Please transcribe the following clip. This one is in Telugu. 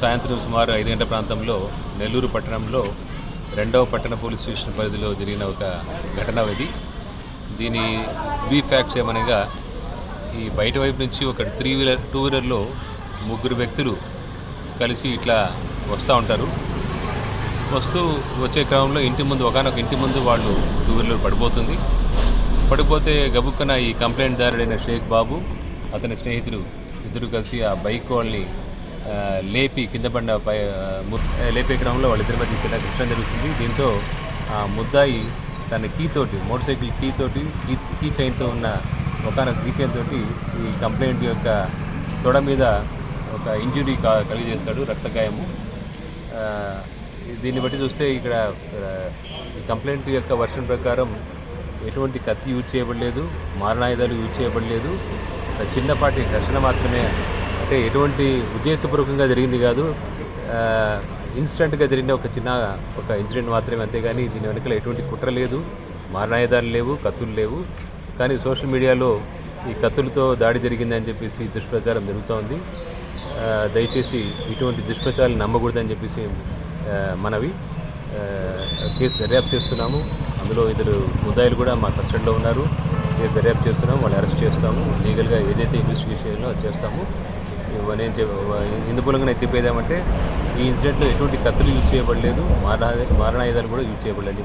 సాయంత్రం సుమారు 5 గంటల ప్రాంతంలో నెల్లూరు పట్టణంలో 2వ పట్టణ పోలీస్ స్టేషన్ పరిధిలో జరిగిన ఒక ఘటన ఇది. దీని బీ ఫ్యాక్ట్స్ ఏమనగా, ఈ బయట వైపు నుంచి ఒక టూ వీలర్లో 3 వ్యక్తులు కలిసి ఇట్లా వస్తూ ఉంటారు. వచ్చే క్రమంలో ఒకానొక ఇంటి ముందు వాళ్ళు టూ వీలర్ పడిపోతే గబుక్కన ఈ కంప్లైంట్ దారుడైన షేక్ బాబు, అతని స్నేహితులు ఇద్దరు కలిసి ఆ బైక్ వాళ్ళని లేపి కింద పడిన లేపే క్రమంలో వాళ్ళిద్దరి మధ్య చిన్న ఘర్షణ జరుగుతుంది. దీంతో ముద్దాయి తన మోటార్ సైకిల్ కీ చైన్తో ఉన్న ఒకనొక కీ చైన్ తోటి ఈ కంప్లైంట్ యొక్క తొడ మీద ఒక ఇంజురీ కలిగజేస్తాడు, రక్తగాయము. దీన్ని బట్టి చూస్తే ఇక్కడ ఈ కంప్లైంట్ యొక్క వర్షన్ ప్రకారం ఎటువంటి కత్తి యూజ్ చేయబడలేదు, మారణాయుధాలు యూజ్ చేయబడలేదు. ఒక చిన్నపాటి ఘర్షణ మాత్రమే, అంటే ఎటువంటి ఉద్దేశపూర్వకంగా జరిగింది కాదు, ఇన్స్టెంట్గా జరిగిన ఒక ఇన్సిడెంట్ మాత్రమే. అంతేగాని దీని వెనుకల ఎటువంటి కుట్ర లేదు, మారణాయుధాలు లేవు, కత్తులు లేవు. కానీ సోషల్ మీడియాలో ఈ కత్తులతో దాడి జరిగిందని చెప్పేసి దుష్ప్రచారం జరుగుతోంది. దయచేసి ఇటువంటి దుష్ప్రచారాలు నమ్మకూడదని చెప్పేసి మనవి. కేసు దర్యాప్తు చేస్తున్నాము. అందులో 2 ముద్దాయిలు కూడా మా కస్టడీలో ఉన్నారు. కేసు దర్యాప్తు చేస్తున్నాము, వాళ్ళు అరెస్ట్ చేస్తాము. లీగల్గా ఏదైతే ఇన్వెస్టిగేషన్లో అది చేస్తాము. ఇందుమూలంగా నేను చెప్పేదేమంటే, ఈ ఇన్సిడెంట్లో ఎటువంటి కత్తులు యూజ్ చేయబడలేదు, మారణాయుధాలు కూడా యూజ్ చేయబడలేదు.